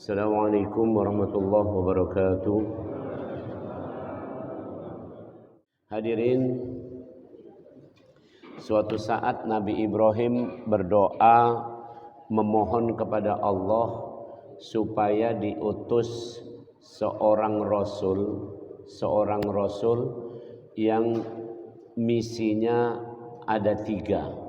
Assalamualaikum warahmatullahi wabarakatuh. Hadirin, suatu saat Nabi Ibrahim berdoa memohon kepada Allah supaya diutus seorang rasul yang misinya ada tiga.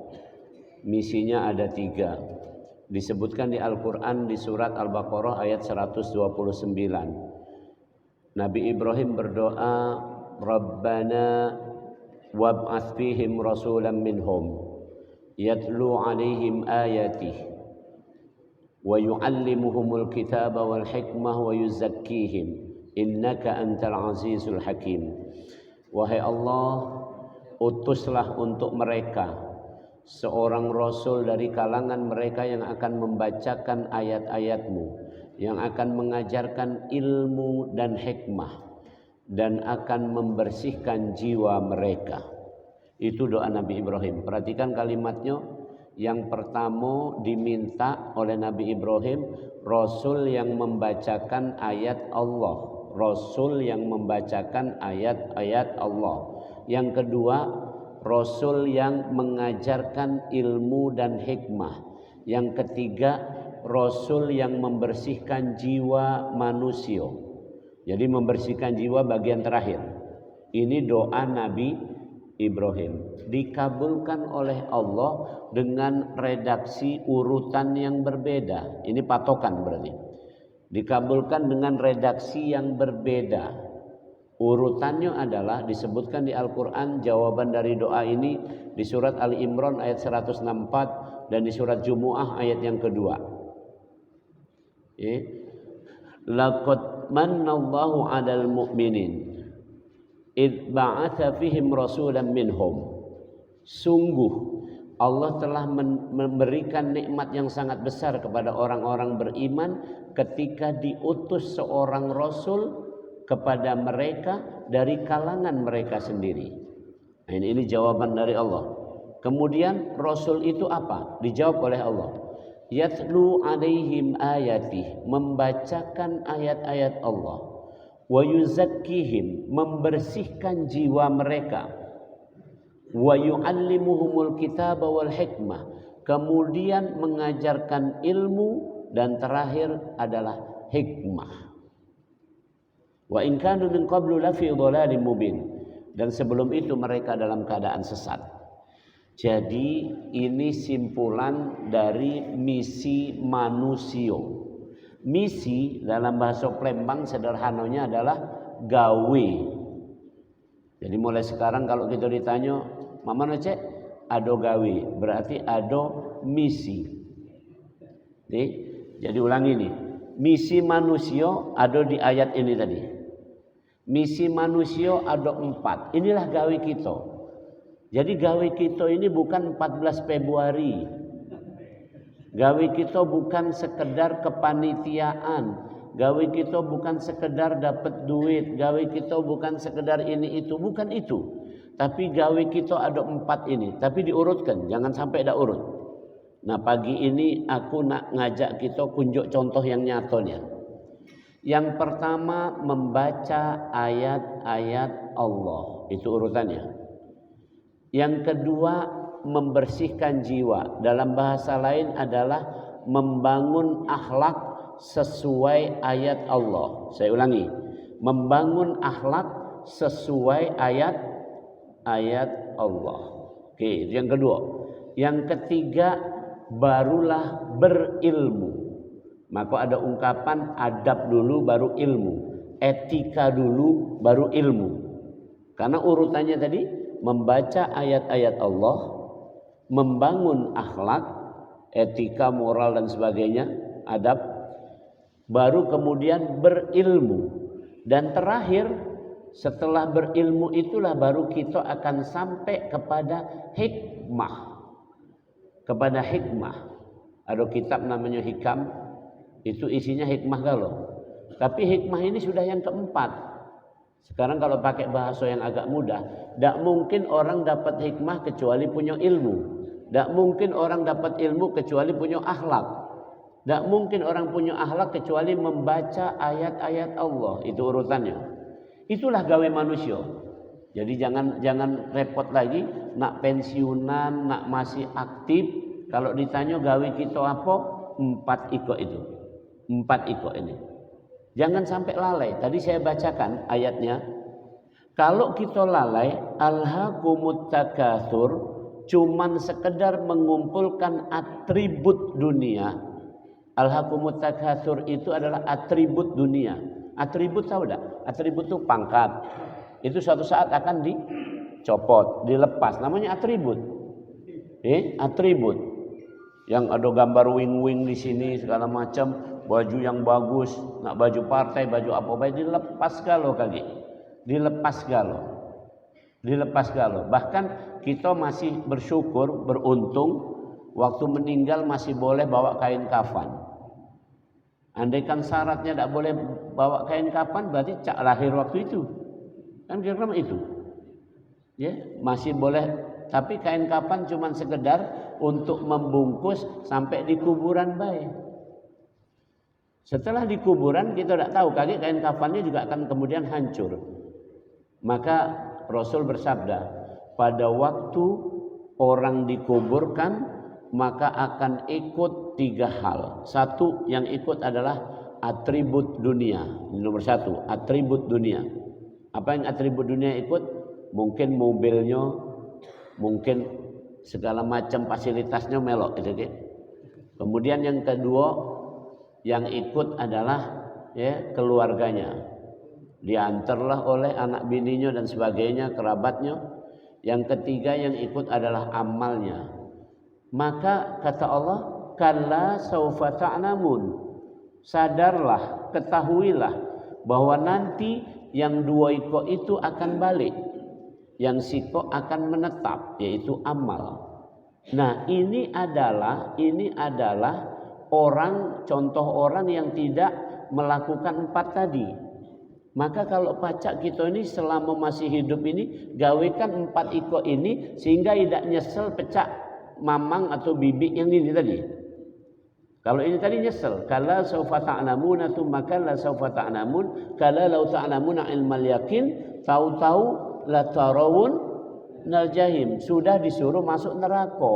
Disebutkan di Al-Quran di surat Al-Baqarah ayat 129. Nabi Ibrahim berdoa, Rabbana wab'ats fihim rasulan minhum yatlu 'alaihim ayatih wa yu'allimuhumul kitaba wal hikmah wa yuzakkihim innaka antal azizul hakim. Wahai Allah, utuslah untuk mereka seorang rasul dari kalangan mereka yang akan membacakan ayat-ayat-Mu, yang akan mengajarkan ilmu dan hikmah, dan akan membersihkan jiwa mereka. Itu doa Nabi Ibrahim. Perhatikan kalimatnya. Yang pertama diminta oleh Nabi Ibrahim, rasul yang membacakan ayat Allah. Rasul yang membacakan ayat-ayat Allah. Yang kedua, rasul yang mengajarkan ilmu dan hikmah. Yang ketiga, rasul yang membersihkan jiwa manusia. Jadi membersihkan jiwa bagian terakhir. Ini doa Nabi Ibrahim. Dikabulkan oleh Allah dengan redaksi urutan yang berbeda. Ini patokan berarti. Dikabulkan dengan redaksi yang berbeda. Urutannya adalah disebutkan di Al-Quran, jawaban dari doa ini di surat Ali Imran ayat 164 dan di surat Jumu'ah ayat yang kedua. Laqad mannallahu 'alal mu'minin id ba'atsa fihim rasulan minhum. Sungguh Allah telah memberikan nikmat yang sangat besar kepada orang-orang beriman ketika diutus seorang rasul kepada mereka dari kalangan mereka sendiri. Nah, ini jawaban dari Allah. Kemudian rasul itu apa? Dijawab oleh Allah. Yatlu 'alaihim ayatih, membacakan ayat-ayat Allah. Wa yuzakkihim, membersihkan jiwa mereka. Wa yu'allimuhumul kitaba wal hikmah, kemudian mengajarkan ilmu, dan terakhir adalah hikmah. Wa in kanu min qablu lafi dhalalim mubin, dan sebelum itu mereka dalam keadaan sesat. Jadi ini simpulan dari misi manusia. Misi dalam bahasa Palembang sederhananya adalah gawe. Jadi mulai sekarang kalau kita ditanya, "Mama cek ado gawe," berarti ado misi. Nih, jadi ulangi nih. Misi manusia ada di ayat ini tadi. Misi manusia ada 4. Inilah gawe kita. Jadi gawe kita ini bukan 14 Februari. Gawe kita bukan sekedar kepanitiaan. Gawe kita bukan sekedar dapat duit. Gawe kita bukan sekedar ini itu. Bukan itu. Tapi gawe kita ada 4 ini. Tapi diurutkan. Jangan sampai tak urut. Nah, pagi ini aku nak ngajak kita kunjuk contoh yang nyatanya. Yang pertama, membaca ayat-ayat Allah. Itu urutannya. Yang kedua, membersihkan jiwa. Dalam bahasa lain adalah membangun akhlak sesuai ayat Allah. Saya ulangi. Membangun akhlak sesuai ayat Allah. Oke, itu yang kedua. Yang ketiga, barulah berilmu. Maka ada ungkapan adab dulu baru ilmu, etika dulu baru ilmu. Karena urutannya tadi membaca ayat-ayat Allah, membangun akhlak, etika, moral dan sebagainya, adab, baru kemudian berilmu. Dan terakhir setelah berilmu itulah baru kita akan sampai kepada hikmah. Kepada hikmah. Ada kitab namanya Hikam. Itu isinya hikmah galau. Tapi hikmah ini sudah yang keempat. Sekarang kalau pakai bahasa yang agak mudah, tidak mungkin orang dapat hikmah kecuali punya ilmu. Tidak mungkin orang dapat ilmu kecuali punya akhlak. Tidak mungkin orang punya akhlak kecuali membaca ayat-ayat Allah. Itu urutannya. Itulah gawe manusia. Jadi jangan repot lagi. Nak pensiunan, nak masih aktif. Kalau ditanya gawe kita apa? 4 iko itu. 4 iko ini. Jangan sampai lalai. Tadi saya bacakan ayatnya. Kalau kita lalai, alhaakumut takatsur, cuman sekedar mengumpulkan atribut dunia. Alhaakumut takatsur itu adalah atribut dunia. Atribut tahu tak? Atribut itu pangkat. Itu suatu saat akan dicopot, dilepas. Namanya atribut. Atribut. Yang ada gambar wing-wing di sini segala macam, baju yang bagus, nak baju partai, baju apa dilepas galau kaki. Dilepas galau. Bahkan kita masih bersyukur, beruntung waktu meninggal masih boleh bawa kain kafan. Andaikan syaratnya tidak boleh bawa kain kafan, berarti cak lahir waktu itu. Kan kira-kira itu. Ya, masih boleh, tapi kain kafan cuma sekedar untuk membungkus sampai di kuburan baik. Setelah di kuburan kita tidak tahu, kain kafannya juga akan kemudian hancur. Maka Rasul bersabda, pada waktu orang dikuburkan maka akan ikut 3 hal. Satu yang ikut adalah atribut dunia. Ini nomor 1, atribut dunia. Apa yang atribut dunia ikut? Mungkin mobilnya, mungkin segala macam fasilitasnya melok gitu. Kemudian yang kedua yang ikut adalah keluarganya. Diantarlah oleh anak bininya dan sebagainya, kerabatnya. Yang ketiga yang ikut adalah amalnya. Maka kata Allah, kalla saufa ta'lamun. Sadarlah, ketahuilah bahwa nanti yang 2 iko itu akan balik. Yang siko akan menetap, yaitu amal. Nah, ini adalah contoh orang yang tidak melakukan 4 tadi. Maka kalau pacak kita ini selama masih hidup ini, gawekan 4 iko ini sehingga tidak nyesel pecah mamang atau bibi yang ini tadi. Kalau ini tadi nyesel, kala saufa ta'lamuna tsumma kala saufa ta'lamun, kala law ta'lamuna ilmal yaqin, tahu-tahu la tarawun nal jahim, sudah disuruh masuk neraka.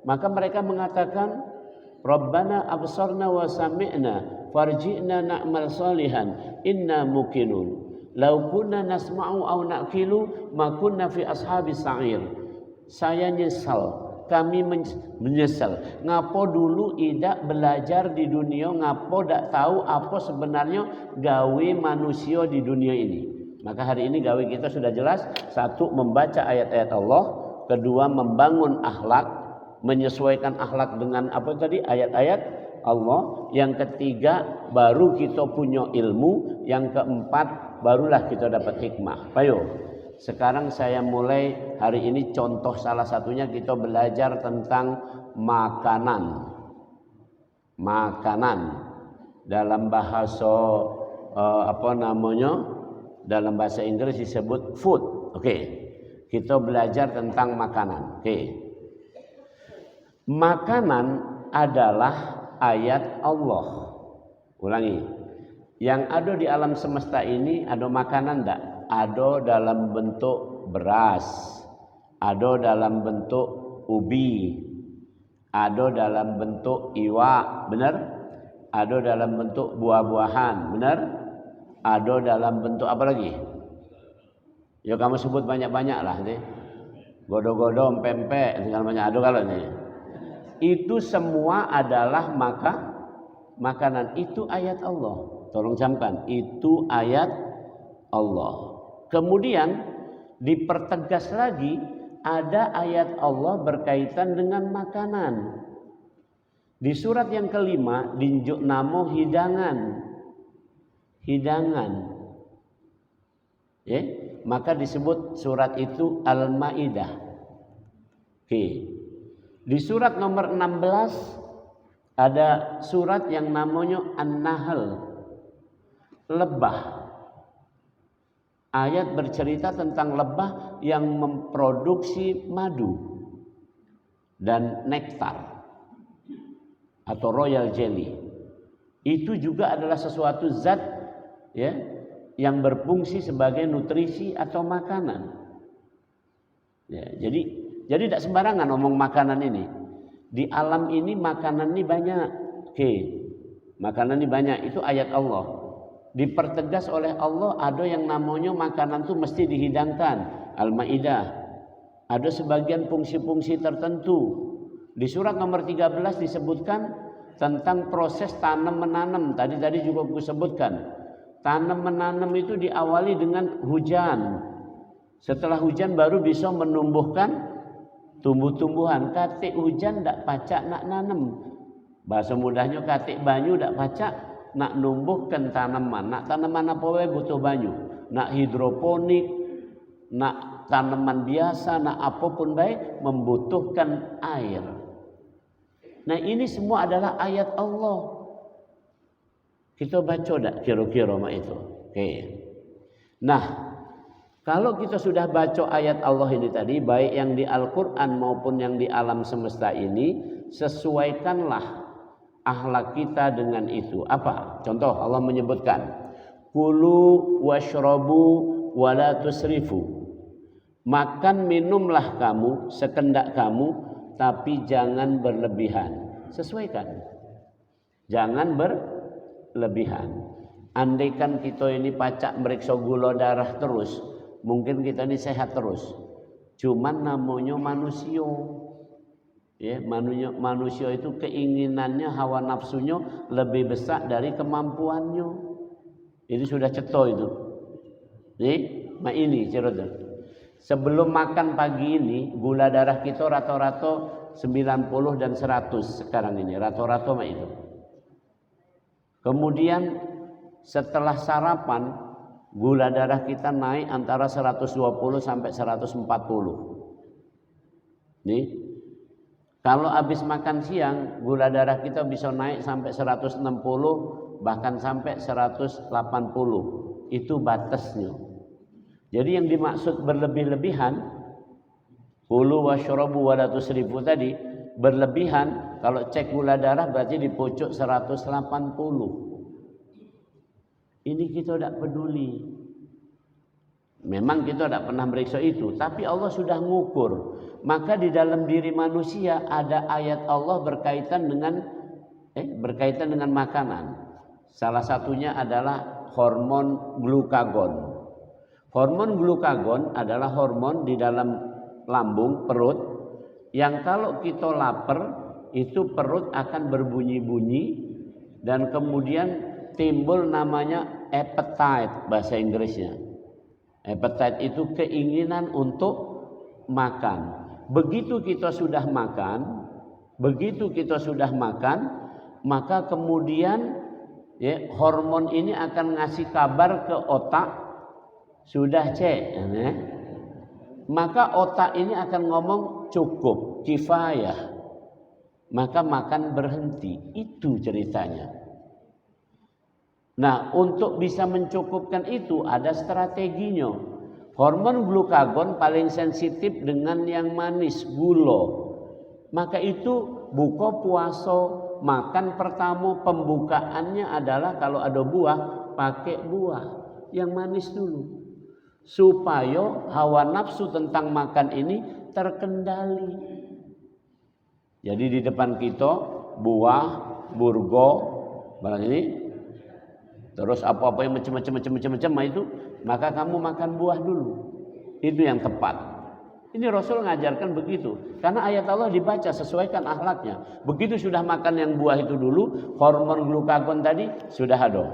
Maka mereka mengatakan, Rabbana absarna wa sami'na farji'na na'mal salihan inna muqinun. Law kunna nasma'u aw na'qilu ma kunna fi ashabis sa'ir. Saya nyesal, kami menyesal. Ngapo dulu tidak belajar di dunia, ngapo tidak tahu apa sebenarnya gawe manusia di dunia ini. Maka hari ini gawe kita sudah jelas. 1, membaca ayat-ayat Allah. 2, membangun akhlak, menyesuaikan akhlak dengan apa tadi ayat-ayat Allah. Yang 3, baru kita punya ilmu. Yang 4, barulah kita dapat hikmah. Ayo. Sekarang saya mulai hari ini contoh salah satunya kita belajar tentang makanan. Makanan dalam bahasa dalam bahasa Inggris disebut food. Oke. Kita belajar tentang makanan. Oke. Makanan adalah ayat Allah. Ulangi. Yang ada di alam semesta ini ada makanan enggak? Ada dalam bentuk beras, ada dalam bentuk ubi, ada dalam bentuk iwa, benar? Ada dalam bentuk buah-buahan, benar? Ada dalam bentuk apa lagi? Ya kamu sebut banyak-banyak lah nih. Godo-godo, pempek, segala macam ada kalau nih. Itu semua adalah makanan. Itu ayat Allah. Tolong camkan, itu ayat Allah. Kemudian dipertegas lagi, ada ayat Allah berkaitan dengan makanan. Di surat yang kelima dinjuk namo hidangan. Maka disebut surat itu Al-Maidah. Oke. Di surat nomor 16 ada surat yang namanya An-Nahl, lebah. Ayat bercerita tentang lebah yang memproduksi madu dan nektar. atau royal jelly. Itu juga adalah sesuatu zat ya yang berfungsi sebagai nutrisi atau makanan. Ya, jadi tidak sembarangan ngomong makanan ini. Di alam ini makanan ini banyak. Oke. Makanan ini banyak, itu ayat Allah. Dipertegas oleh Allah ada yang namanya makanan itu mesti dihidangkan. Al-Maidah. Ada sebagian fungsi-fungsi tertentu. Di surat nomor 13 disebutkan tentang proses tanam menanam. Tadi juga aku sebutkan. Tanam menanam itu diawali dengan hujan. Setelah hujan baru bisa menumbuhkan tumbuh-tumbuhan. Katik hujan ndak pacak nak nanam. Bahasa mudahnya katik banyu ndak pacak nak numbuhkan tanaman. Nak tanaman apa wae butuh banyu. Nak hidroponik, nak tanaman biasa, nak apapun baik membutuhkan air. Nah ini semua adalah ayat Allah. Kita baca tak kira-kira mak itu? Oke. Nah, kalau kita sudah baca ayat Allah ini tadi, baik yang di Al-Quran maupun yang di alam semesta ini, sesuaikanlah akhlak kita dengan itu. Apa? Contoh Allah menyebutkan, kulu washrabu wala tusrifu. Makan minumlah kamu sekendak kamu, tapi jangan berlebihan. Sesuaikan. Jangan berlebihan. Andaikan kita ini pacak meriksa gula darah terus, mungkin kita ini sehat terus. Cuman namanya manusia. Ya, manusia itu keinginannya, hawa nafsunya lebih besar dari kemampuannya. Ini sudah ceto itu. Ini cerita. Sebelum makan pagi ini, gula darah kita rata-rata 90 dan 100 sekarang ini. Rata-rata mah itu. Kemudian setelah sarapan, gula darah kita naik antara 120 sampai 140. Nih. Kalau habis makan siang, gula darah kita bisa naik sampai 160, bahkan sampai 180. Itu batasnya. Jadi yang dimaksud berlebih-lebihan, kulu washrabu wala tusrifu tadi, berlebihan kalau cek gula darah berarti di pucuk 180. Ini kita tidak peduli. Memang kita tidak pernah meriksa itu, tapi Allah sudah mengukur. Maka di dalam diri manusia ada ayat Allah berkaitan dengan makanan. Salah satunya adalah hormon glukagon. Hormon glukagon adalah hormon di dalam lambung perut yang kalau kita lapar itu perut akan berbunyi-bunyi dan kemudian timbul namanya appetite bahasa Inggrisnya. Appetite itu keinginan untuk makan. Begitu kita sudah makan, maka kemudian ya, hormon ini akan ngasih kabar ke otak. Sudah cek, maka otak ini akan ngomong cukup, kifayah. Maka makan berhenti. Itu ceritanya. Nah, untuk bisa mencukupkan itu ada strateginya. Hormon glukagon paling sensitif dengan yang manis, gula. Maka itu buka puasa, makan pertama pembukaannya adalah kalau ada buah, pakai buah yang manis dulu. Supaya hawa nafsu tentang makan ini terkendali. Jadi di depan kita buah, burgo, barang ini, terus apa-apa yang macam-macam itu, maka kamu makan buah dulu. Itu yang tepat. Ini Rasul mengajarkan begitu. Karena ayat Allah dibaca, sesuaikan akhlaknya. Begitu sudah makan yang buah itu dulu, hormon glukagon tadi sudah ada.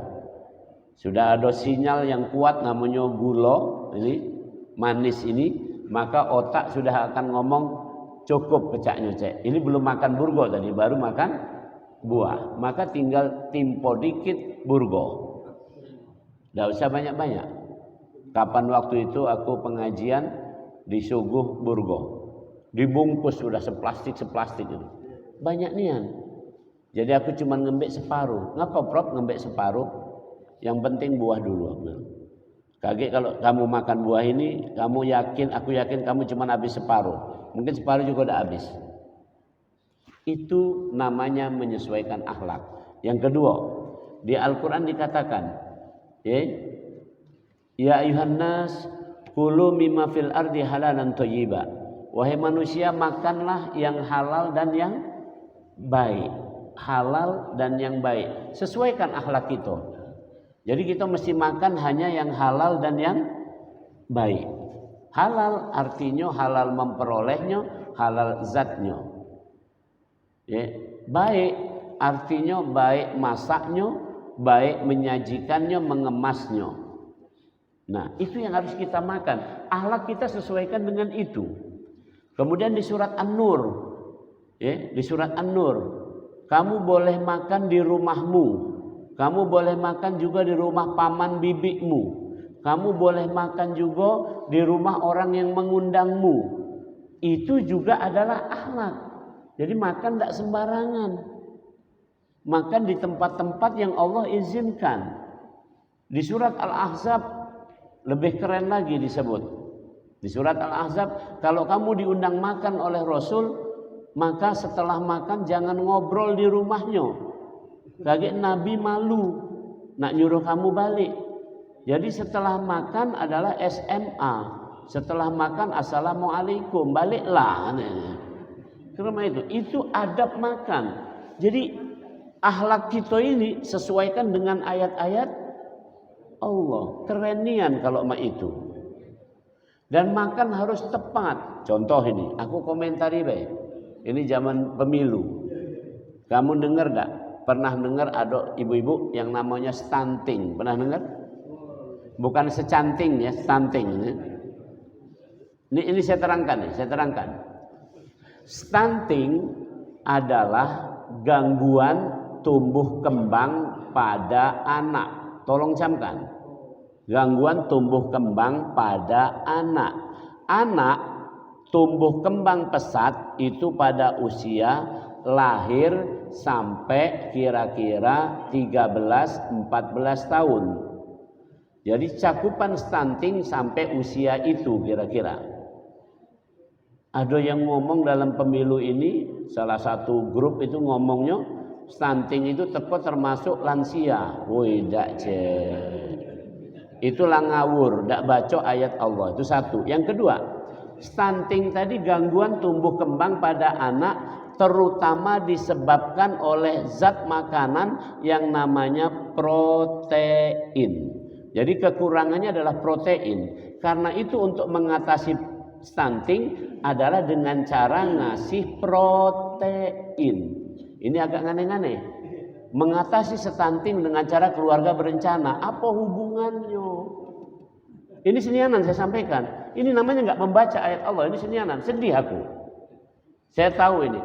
Sudah ada sinyal yang kuat namanya gula ini manis ini, maka otak sudah akan ngomong cukup pecahnya cek. Ini belum makan burgo tadi, baru makan buah. Maka tinggal timpo dikit burgo. Tidak usah banyak-banyak. Kapan waktu itu aku pengajian disuguh burgo, dibungkus sudah seplastik itu. Banyak nian. Jadi aku cuma ngembek separuh. Ngapa Prof ngembek separuh? Yang penting buah dulu. Kaget kalau kamu makan buah ini, aku yakin kamu cuma habis separuh. Mungkin separuh juga udah habis. Itu namanya menyesuaikan akhlak. Yang kedua, di Al-Quran dikatakan, ya ayuhan nas kulu mimma fil ardi halalan thayyiba. Wahai manusia, makanlah yang halal dan yang baik. Halal dan yang baik. Sesuaikan akhlak kita. Jadi kita mesti makan hanya yang halal dan yang baik. Halal artinya halal memperolehnya, halal zatnya. Baik artinya baik masaknya, baik menyajikannya, mengemasnya. Nah, itu yang harus kita makan. Akhlak kita sesuaikan dengan itu. Kemudian di surat An-Nur, di surat An-Nur, kamu boleh makan di rumahmu, kamu boleh makan juga di rumah paman bibikmu, kamu boleh makan juga di rumah orang yang mengundangmu. Itu juga adalah akhlak. Jadi makan tidak sembarangan. Makan di tempat-tempat yang Allah izinkan. Di surat Al-Ahzab lebih keren lagi disebut. Di surat Al-Ahzab, kalau kamu diundang makan oleh Rasul, maka setelah makan jangan ngobrol di rumahnya. Kaget Nabi malu nak nyuruh kamu balik. Jadi setelah makan adalah SMA. Setelah makan assalamualaikum, baliklah. Ke rumah itu adab makan. Jadi akhlak kita ini sesuaikan dengan ayat-ayat Allah. Kerenian kalau itu. Dan makan harus tepat. Contoh ini, aku komentari baik. Ini zaman pemilu. Kamu dengar enggak? Pernah dengar ada ibu-ibu yang namanya stunting? Pernah dengar? Bukan secanting ya, stunting. Ini saya terangkan. Stunting adalah gangguan tumbuh kembang pada anak. Tolong camkan. Gangguan tumbuh kembang pada anak. Anak tumbuh kembang pesat itu pada usia lahir sampai kira-kira 13-14 tahun. Jadi cakupan stunting sampai usia itu kira-kira. Ada yang ngomong dalam pemilu ini, salah satu grup itu ngomongnya stunting itu termasuk lansia. Woi, dak itulah ngawur, dak baca ayat Allah. Itu satu. Yang kedua, stunting tadi gangguan tumbuh kembang pada anak, terutama disebabkan oleh zat makanan yang namanya protein. Jadi kekurangannya adalah protein. Karena itu untuk mengatasi stunting adalah dengan cara ngasih protein. Ini agak aneh-aneh. Mengatasi stunting dengan cara keluarga berencana. Apa hubungannya? Ini senianan saya sampaikan. Ini namanya nggak membaca ayat Allah. Ini senianan. Sedih aku. Saya tahu ini.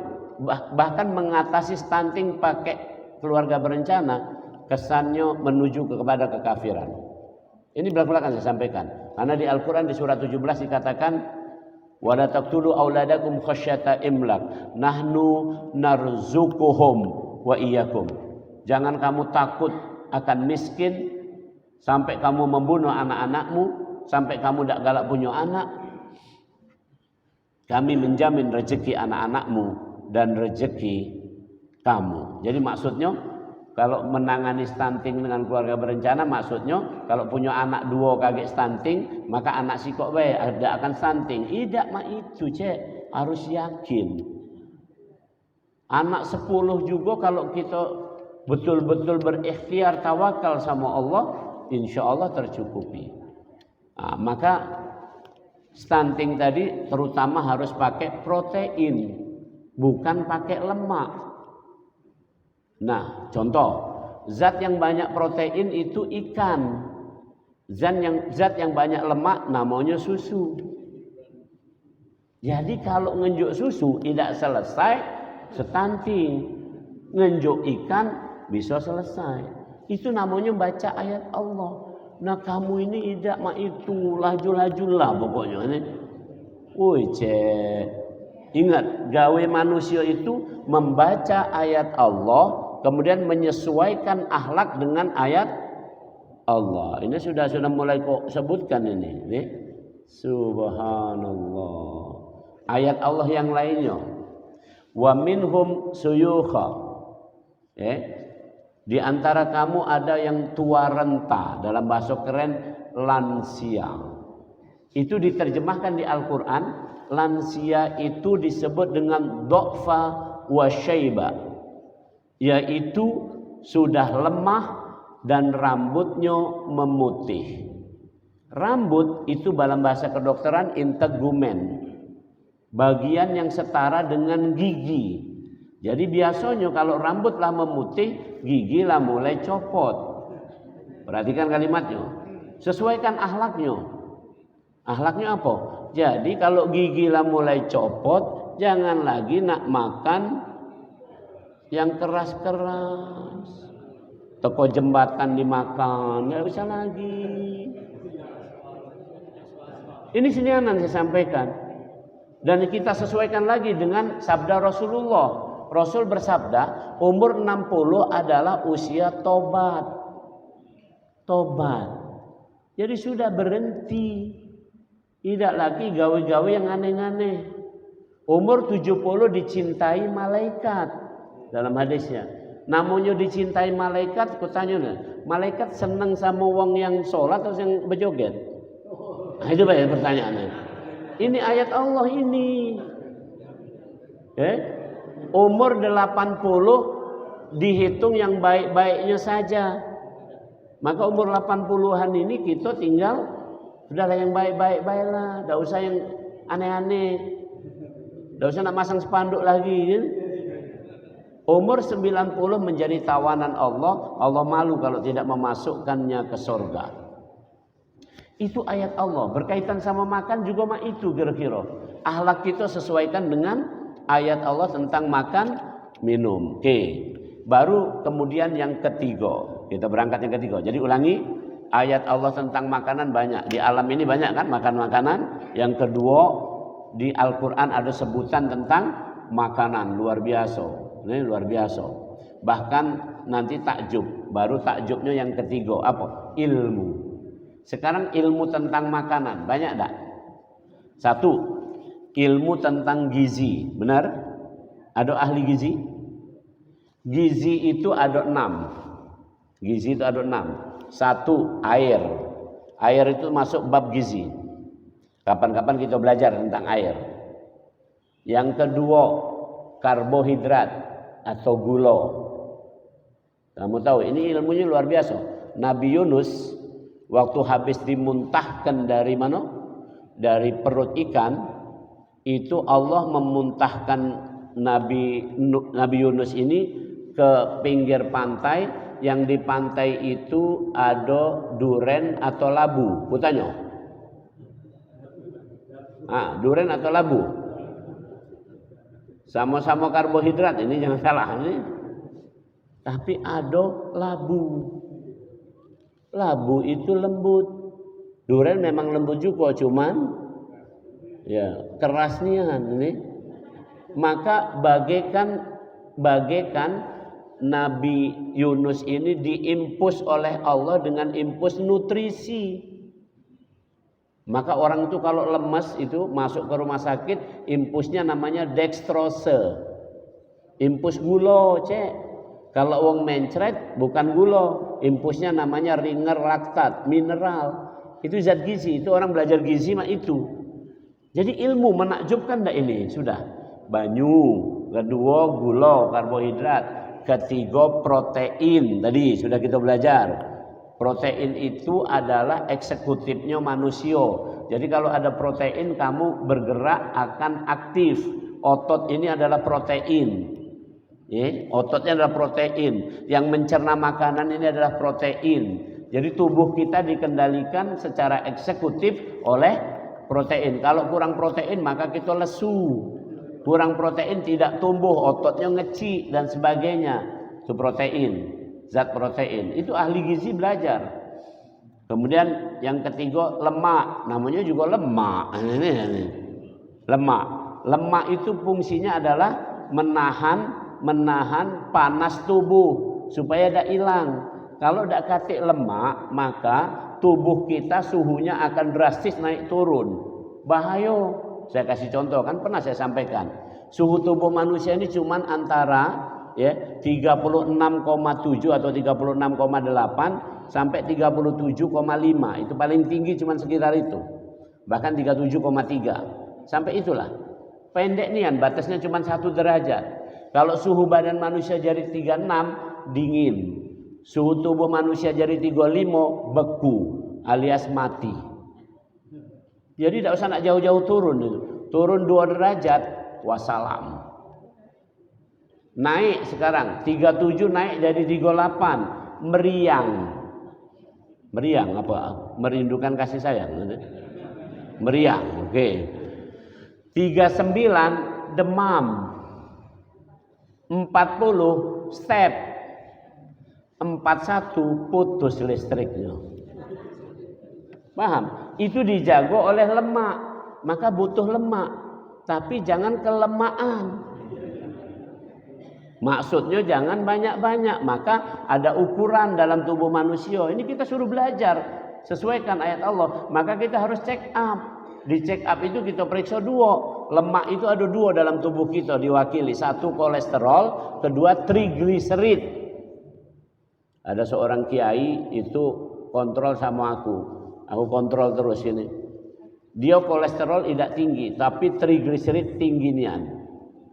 Bahkan mengatasi stunting pakai keluarga berencana, kesannya menuju kepada kekafiran. Ini belak-belakan saya sampaikan. Karena di Al-Quran di surat 17 dikatakan, wala taqtulu auladakum khasyata imlak nahnu narzuquhum wa iyyakum. Jangan kamu takut akan miskin sampai kamu membunuh anak-anakmu, sampai kamu tidak galak punya anak. Kami menjamin rezeki anak-anakmu dan rezeki kamu. Jadi maksudnya kalau menangani stunting dengan keluarga berencana, maksudnya kalau punya anak dua kaget stunting, maka anak si kok baik ada akan stunting. Tidak mak itu cek, harus yakin. Anak 10 juga kalau kita betul-betul berikhtiar tawakal sama Allah, insya Allah tercukupi. Nah, maka stunting tadi terutama harus pakai protein, bukan pakai lemak. Nah, contoh, zat yang banyak protein itu ikan. Zat yang banyak lemak namanya susu. Jadi kalau ngenjuk susu tidak selesai stunting. Ngenjuk ikan bisa selesai. Itu namanya baca ayat Allah. Nah, kamu ini tidak mak itu, laju-lajulah pokoknya ini. Woi, cek. Ingat, gawe manusia itu membaca ayat Allah, kemudian menyesuaikan akhlak dengan ayat Allah. Ini sudah mulai kok sebutkan ini. Subhanallah. Ayat Allah yang lainnya. wa minhum suyukha. Di antara kamu ada yang tua renta, dalam bahasa keren lansia. Itu diterjemahkan di Al-Quran, lansia itu disebut dengan do'fa wa syaiba, yaitu sudah lemah dan rambutnya memutih. Rambut itu dalam bahasa kedokteran integumen, bagian yang setara dengan gigi. Jadi biasanya kalau rambutlah memutih, gigi lah mulai copot. Perhatikan kalimatnya. Sesuaikan akhlaknya. Akhlaknya apa? Jadi kalau gigi lah mulai copot, jangan lagi nak makan yang keras-keras. Toko jembatan dimakan, nggak bisa lagi. Ini sinianan saya sampaikan. Dan kita sesuaikan lagi dengan sabda Rasulullah. Rasul bersabda, umur 60 adalah usia tobat. Tobat. Jadi sudah berhenti. Tidak lagi gawe-gawe yang aneh-aneh. Umur 70 dicintai malaikat. Dalam hadisnya. Namanya dicintai malaikat, kutanya, malaikat senang sama wong yang sholat atau yang berjoget? Nah, itu banyak pertanyaannya. Ini ayat Allah ini. Umur 80 dihitung yang baik-baiknya saja. Maka umur 80-an ini kita tinggal sudahlah yang baik-baik-baiklah, enggak usah yang aneh-aneh. Enggak usah nak masang spanduk lagi kan? Umur 90 menjadi tawanan Allah, Allah malu kalau tidak memasukkannya ke surga. Itu ayat Allah, berkaitan sama makan juga mah itu kira-kira. Akhlak kita sesuaikan dengan ayat Allah tentang makan, minum. Oke. Baru kemudian yang ketiga. Kita berangkat yang ketiga. Jadi ulangi, ayat Allah tentang makanan banyak. Di alam ini banyak kan makan makanan. Yang kedua, di Al-Quran ada sebutan tentang makanan. Luar biasa. Ini luar biasa. Bahkan nanti takjub. Baru takjubnya yang ketiga. Apa? Ilmu. Sekarang ilmu tentang makanan. Banyak tak? Satu, ilmu tentang gizi. Benar? Ada ahli gizi? Gizi itu ada 6. Gizi itu ada 6. Satu, air. Air itu masuk bab gizi. Kapan-kapan kita belajar tentang air. Yang kedua, karbohidrat atau gula. Kamu tahu, ini ilmunya luar biasa. Nabi Yunus waktu habis dimuntahkan dari mana? Dari perut ikan, itu Allah memuntahkan Nabi Yunus ini ke pinggir pantai, yang di pantai itu ada duren atau labu. Kutanya, duren atau labu? Sama-sama karbohidrat, ini jangan salah ini. Tapi ada labu. Labu itu lembut. Duren memang lembut juga, cuman ya kerasnya ini. Maka bagaikan Nabi Yunus ini diimpus oleh Allah dengan impus nutrisi. Maka orang itu kalau lemas itu masuk ke rumah sakit, impusnya namanya dextrose. Impus gula, cek. Kalau wong mencret bukan gula, impusnya namanya ringer laktat, mineral. Itu zat gizi, itu orang belajar gizi mah itu. Jadi ilmu menakjubkan enggak ini? Sudah. Banyu, kedua gula, karbohidrat, ketiga protein. Tadi sudah kita belajar. Protein itu adalah eksekutifnya manusia. Jadi kalau ada protein, kamu bergerak akan aktif. Otot ini adalah protein. Ototnya adalah protein. Yang mencerna makanan ini adalah protein. Jadi tubuh kita dikendalikan secara eksekutif oleh protein. Kalau kurang protein maka kita lesu. Kurang protein tidak tumbuh, ototnya ngeci dan sebagainya. Itu protein, zat protein. Itu ahli gizi belajar. Kemudian yang ketiga lemak, namanya juga lemak. Lemak. Lemak itu fungsinya adalah menahan panas tubuh supaya tidak hilang. Kalau tidak katik lemak, maka tubuh kita suhunya akan drastis naik turun. Bahaya. Saya kasih contoh, kan pernah saya sampaikan. Suhu tubuh manusia ini cuman antara ya 36,7 atau 36,8 sampai 37,5. Itu paling tinggi cuman sekitar itu. Bahkan 37,3. Sampai itulah. Pendek nian, batasnya cuma 1 derajat. Kalau suhu badan manusia jadi 36, dingin. Suhu tubuh manusia jadi 35, beku alias mati. Jadi tidak usah nak jauh-jauh turun itu. Turun 2 derajat, wassalam. Naik sekarang 37 naik jadi 38, meriang. Meriang apa? Merindukan kasih sayang. Meriang, oke. 39 demam. 40 step. 41 putus listriknya. Paham? Itu dijago oleh lemak. Maka butuh lemak. Tapi jangan kelemahan. Maksudnya jangan banyak-banyak. Maka ada ukuran dalam tubuh manusia. Ini kita suruh belajar. Sesuaikan ayat Allah. Maka kita harus check up. Di check up itu kita periksa 2. Lemak itu ada 2 dalam tubuh kita diwakili. 1 kolesterol, kedua trigliserid. Ada seorang kiai itu kontrol sama aku. Aku kontrol terus ini. Dia kolesterol tidak tinggi, tapi trigliserid tinggi nian.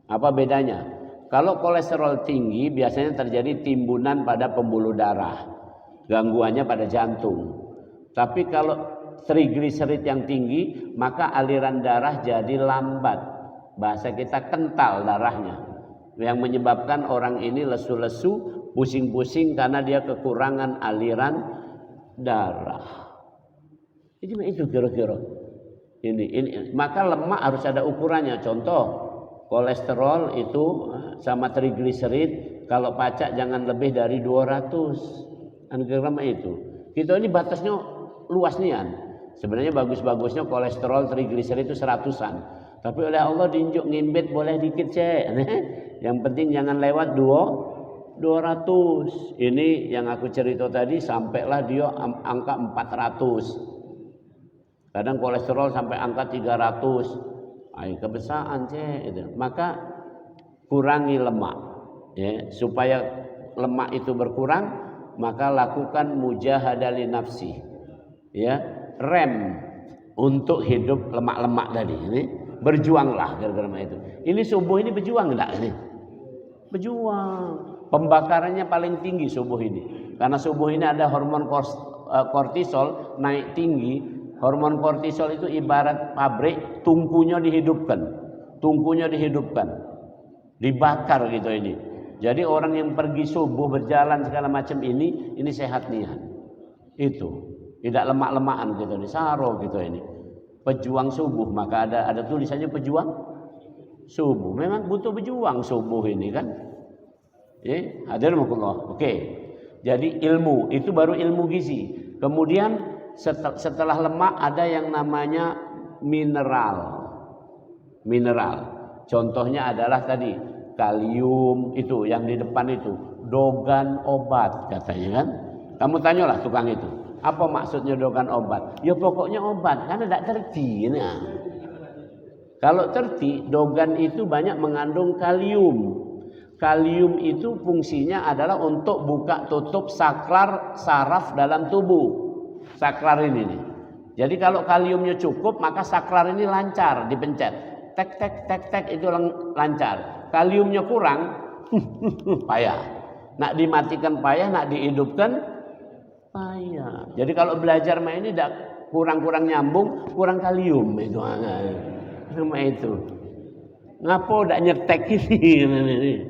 Apa bedanya? Kalau kolesterol tinggi biasanya terjadi timbunan pada pembuluh darah. Gangguannya pada jantung. Tapi kalau trigliserid yang tinggi, maka aliran darah jadi lambat. Bahasa kita kental darahnya. Yang menyebabkan orang ini lesu-lesu, pusing-pusing karena dia kekurangan aliran darah. Jadi itu kira-kira. Ini. Maka lemak harus ada ukurannya. Contoh, kolesterol itu sama trigliserid, kalau pacak jangan lebih dari 200. Kira-kira itu. Kita ini batasnya luas nian. Sebenarnya bagus-bagusnya kolesterol trigliserid itu 100-an. Tapi oleh Allah diinjuk ngimbit boleh dikit cek. Yang penting jangan lewat 200. Ini yang aku cerita tadi sampailah dia angka 400. Kadang kolesterol sampai angka 300. Ay, kebesaran cek. Maka kurangi lemak. Ya, supaya lemak itu berkurang, maka lakukan mujahadah li nafsi. Ya, rem untuk hidup lemak-lemak tadi ini, berjuanglah gara-gara itu. Ini subuh ini berjuang enggak ini? Berjuang. Pembakarannya paling tinggi subuh ini. Karena subuh ini ada hormon kortisol naik tinggi. Hormon kortisol itu ibarat pabrik, tungkunya dihidupkan. Tungkunya dihidupkan. Dibakar gitu ini. Jadi orang yang pergi subuh berjalan segala macam ini sehat niat. Itu. Tidak lemak-lemakan gitu ini, saro gitu ini. Pejuang subuh, maka ada tulisannya pejuang subuh. Memang butuh berjuang subuh ini kan. Ya, hadirullah. Oke. Jadi ilmu itu baru ilmu gizi. Kemudian setelah lemak ada yang namanya mineral. Mineral. Contohnya adalah tadi kalium itu yang di depan itu, dogan obat katanya kan. Kamu tanyalah tukang itu. Apa maksudnya dogan obat? Ya pokoknya obat, karena tidak terti. Nah. Kalau terti, dogan itu banyak mengandung kalium. Kalium itu fungsinya adalah untuk buka tutup saklar saraf dalam tubuh. Saklar ini nih. Jadi kalau kaliumnya cukup, maka saklar ini lancar, dipencet. Tek tek tek tek itu lancar. Kaliumnya kurang, payah. Nak dimatikan payah, nak dihidupkan payah. Jadi kalau belajar main ini kurang-kurang nyambung, kurang kalium itu. Sama itu. Ngapo ndak nyetek ini?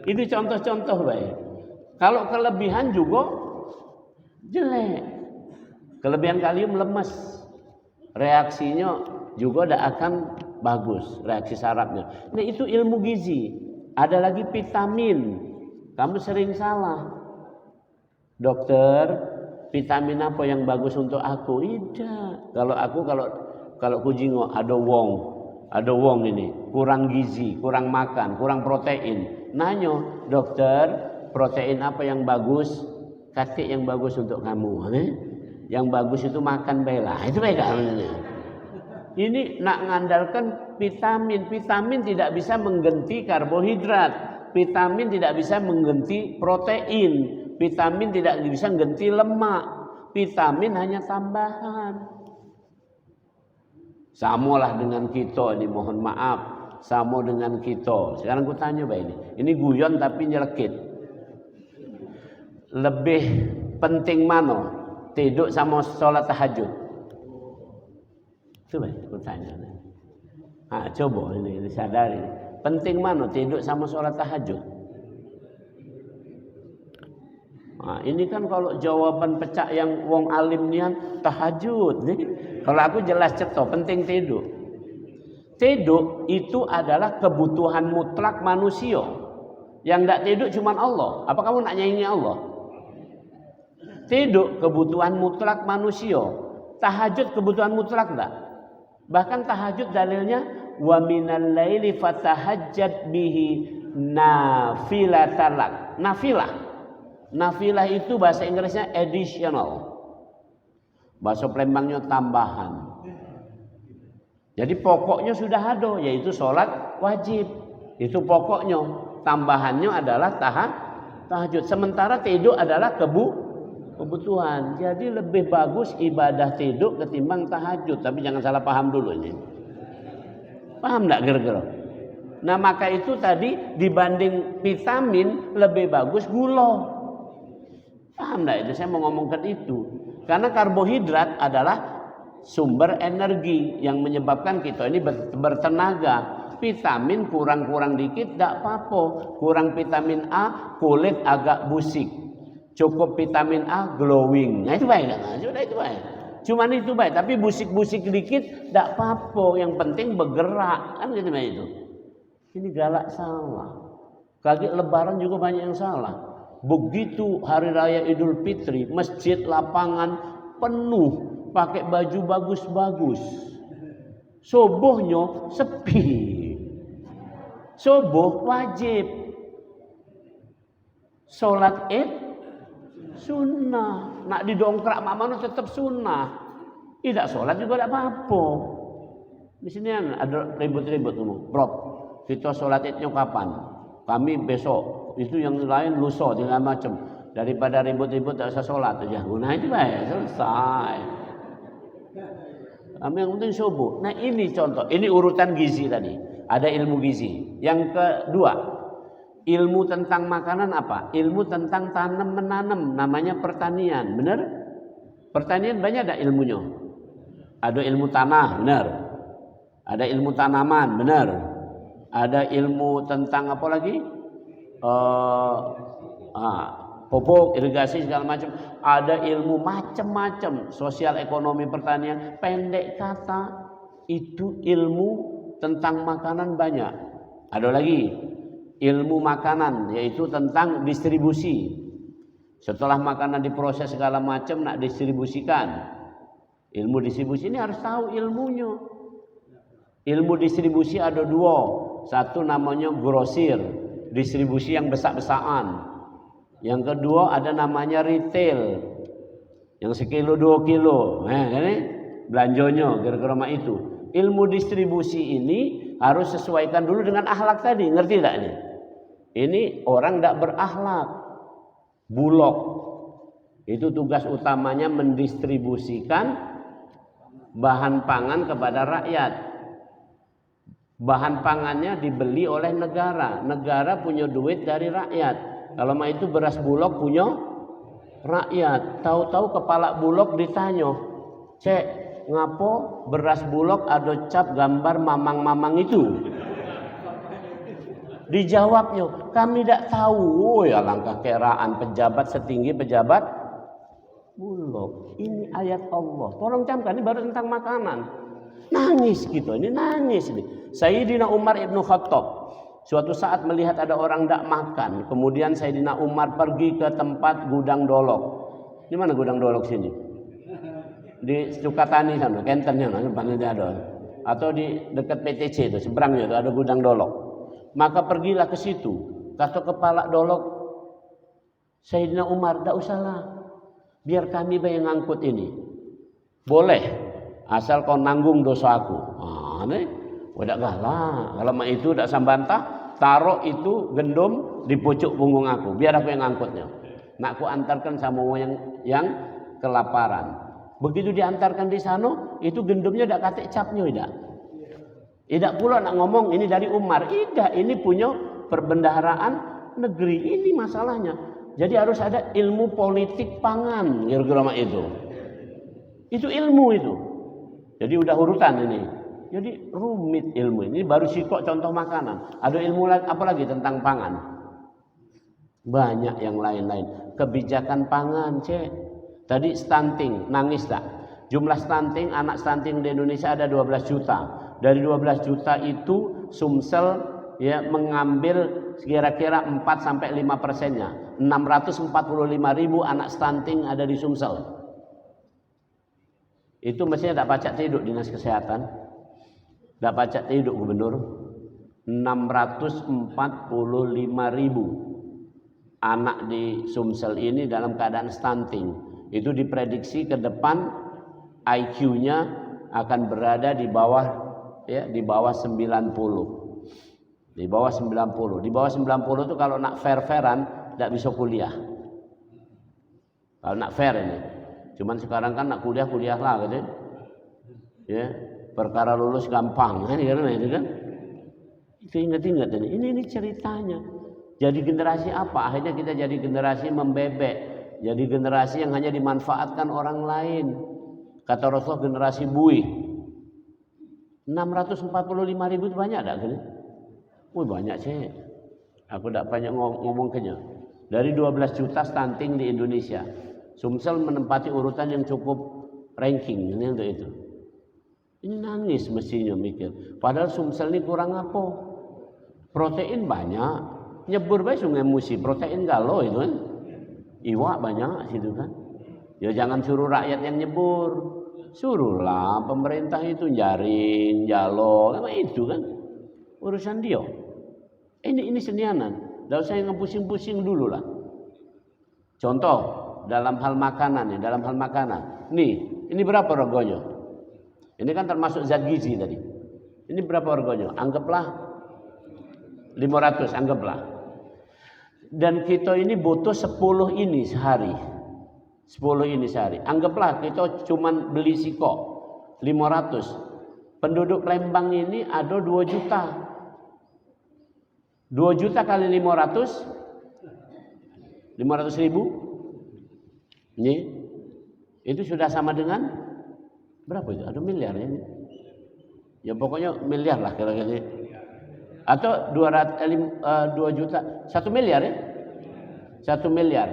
Itu contoh-contoh baik. Kalau kelebihan juga jelek. Kelebihan kalium lemes. Reaksinya juga tidak akan bagus, reaksi sarafnya. Nah, itu ilmu gizi. Ada lagi vitamin. Kamu sering salah. Dokter, vitamin apa yang bagus untuk aku? Tidak. Kalau kujingo ada wong ini kurang gizi, kurang makan, kurang protein. Nanyo, dokter, protein apa yang bagus? Katik yang bagus untuk kamu. Yang bagus itu makan bela. Itu baik. Ini nak mengandalkan vitamin. Vitamin tidak bisa mengganti karbohidrat. Vitamin tidak bisa mengganti protein. Vitamin tidak bisa mengganti lemak. Vitamin hanya tambahan. Samalah dengan kita ini, mohon maaf. Sama dengan kita. Sekarang aku tanya Pak ini. Ini guyon tapi nyelekit. Lebih penting mana? Tidur sama sholat tahajud? Coba aku tanya. Coba ini disadari. Penting mana tidur sama sholat tahajud? Ini kan kalau jawaban pecah yang wong alim nian tahajud nih. Kalau aku jelas ceto penting tidur. Tidur itu adalah kebutuhan mutlak manusia. Yang tidak tidur cuma Allah. Apa kamu nak nyanyi Allah? Tidur kebutuhan mutlak manusia. Tahajud kebutuhan mutlak enggak? Bahkan tahajud dalilnya wa minal laili fatahajjat bihi nafilatalak. Nafilah. Nafilah itu bahasa Inggrisnya additional. Bahasa Palembangnya tambahan. Jadi pokoknya sudah ada, yaitu sholat wajib. Itu pokoknya. Tambahannya adalah tahajud. Sementara tidur adalah kebutuhan. Jadi lebih bagus ibadah tidur ketimbang tahajud. Tapi jangan salah paham dulu ini. Paham enggak kira-kira? Nah maka itu tadi dibanding vitamin lebih bagus gula. Paham enggak itu? Saya mau ngomongkan itu. Karena karbohidrat adalah sumber energi yang menyebabkan kita ini bertenaga. Vitamin kurang-kurang dikit enggak apa-apa. Kurang vitamin A, kulit agak busik. Cukup vitamin A, glowing. Nah itu baik kan? Sudah itu baik. Cuman itu baik, tapi busik-busik dikit tidak apa-apa. Yang penting bergerak. Kan gitu itu. Ini galak salah. Kaget lebaran juga banyak yang salah. Begitu hari raya Idul Fitri, masjid, lapangan penuh pakai baju bagus-bagus. Subuhnya sepi. Subuh wajib. Sholat Id sunnah. Nak didongkrak mana tetap sunnah. Tidak sholat juga tidak apa-apa. Di sini ada ribut-ribut tuh, Prof. Kita sholat Idnya kapan? Kami besok. Itu yang lain lusa segala macam. Daripada ribut-ribut tak usah sholat aja. Nah itu baik, selesai. Kami yang penting subuh. Nah ini contoh. Ini urutan gizi tadi. Ada ilmu gizi. Yang kedua. Ilmu tentang makanan apa? Ilmu tentang tanam menanam, namanya pertanian, benar? Pertanian banyak ada ilmunya. Ada ilmu tanah, benar. Ada ilmu tanaman, benar. Ada ilmu tentang apa lagi? Pupuk, irigasi segala macam. Ada ilmu macam-macam, sosial ekonomi pertanian. Pendek kata, itu ilmu tentang makanan banyak. Ada lagi. Ilmu makanan yaitu tentang distribusi. Setelah makanan diproses segala macam nak distribusikan. Ilmu distribusi ini harus tahu ilmunya. Ilmu distribusi ada dua. Satu namanya grosir, distribusi yang besar-besaran. Yang kedua ada namanya retail, yang sekilo 2 kilo. Ini belanjonya kira-kira itu. Ilmu distribusi ini harus sesuaikan dulu dengan akhlak tadi. Ngerti tidak ini? Ini orang tidak berakhlak. Bulog. Itu tugas utamanya mendistribusikan bahan pangan kepada rakyat. Bahan pangannya dibeli oleh negara. Negara punya duit dari rakyat. Kalau mah itu beras Bulog punya rakyat. Tahu-tahu kepala Bulog ditanya, "Cek, ngapo beras Bulog ada cap gambar mamang-mamang itu?" Dijawabnya, "Kami tidak tahu." Oh ya langkah keraan pejabat setinggi pejabat Bulog. Ini ayat Allah. Tolong camkan, ini baru tentang makanan. Nangis gitu, ini nangis nih. Sayyidina Umar ibn Khattab suatu saat melihat ada orang tidak makan. Kemudian Sayyidina Umar pergi ke tempat gudang dolok. Di mana gudang dolok sini? Di Sukatani sana, Kentennya ada. Atau di dekat PTC itu, seberangnya itu ada gudang dolok. Maka pergilah ke situ. Kata kepala dolok, Sayyidina Umar, tidak usahlah. Biar kami yang ngangkut ini. Boleh, asal kau nanggung dosa aku. Ane, udah galak. Kalau mak itu udah sambantah, taruh itu gendum di pucuk punggung aku, biar aku yang ngangkutnya. Nak aku antarkan sama yang kelaparan. Begitu diantarkan di sana, itu gendumnya udah katik capnya tidak. Tidak pula nak ngomong ini dari Umar. Tidak, ini punya perbendaharaan negeri. Ini masalahnya. Jadi harus ada ilmu politik pangan, kira-kira itu. Itu ilmu itu. Jadi udah urutan ini. Jadi rumit ilmu ini. Baru sikok contoh makanan. Ada ilmu apa lagi tentang pangan? Banyak yang lain-lain. Kebijakan pangan, cek. Tadi stunting, nangis tak? Jumlah stunting, anak stunting di Indonesia ada 12 juta. Dari 12 juta itu Sumsel ya mengambil kira-kira 4-5%-nya. 645.000 anak stunting ada di Sumsel. Itu mestinya tidak pacak tidur dinas kesehatan, tidak pacak tidur gubernur. 645.000 anak di Sumsel ini dalam keadaan stunting. Itu diprediksi ke depan IQ-nya akan berada di bawah 90. Di bawah 90. Di bawah 90 itu kalau nak fair-fairan tidak bisa kuliah. Kalau nak fair ini. Cuman sekarang kan nak kuliah lah gitu. Ya, perkara lulus gampang kan karena itu kan. Itu ingat-ingat ini. Ini ceritanya. Jadi generasi apa? Akhirnya kita jadi generasi membebek. Jadi generasi yang hanya dimanfaatkan orang lain. Kata Rasulullah generasi buih. 645.000 itu banyak tak? Wih banyak sih. Aku tak banyak ngomong kenya. Dari 12 juta stunting di Indonesia. Sumsel menempati urutan yang cukup ranking ini untuk itu. Ini nangis mestinya mikir. Padahal Sumsel ini kurang apa? Protein banyak. Nyebur bae Sungai Musi, protein galo itu kan. Iwak banyak situ kan. Ya jangan suruh rakyat yang nyebur. Suruhlah pemerintah itu jaring, jalo, apa itu kan. Urusan dia. Ini senianan. Tidak usah yang pusing-pusing dulu lah. Contoh dalam hal makanan ya, dalam hal makanan. Nih, ini berapa regonya? Ini kan termasuk zat gizi tadi. Ini berapa regonya? Anggaplah 500, anggaplah. Dan kita ini butuh 10 ini sehari. 10 ini sehari. Anggaplah kita cuman beli sikok 500. Penduduk Lembang ini ada 2 juta. 2 juta kali 500 ribu. Ini itu sudah sama dengan berapa itu? Ada miliar ya ini. Ya pokoknya miliar lah kira-kira. Atau 2 juta, 1 miliar ya? 1 miliar.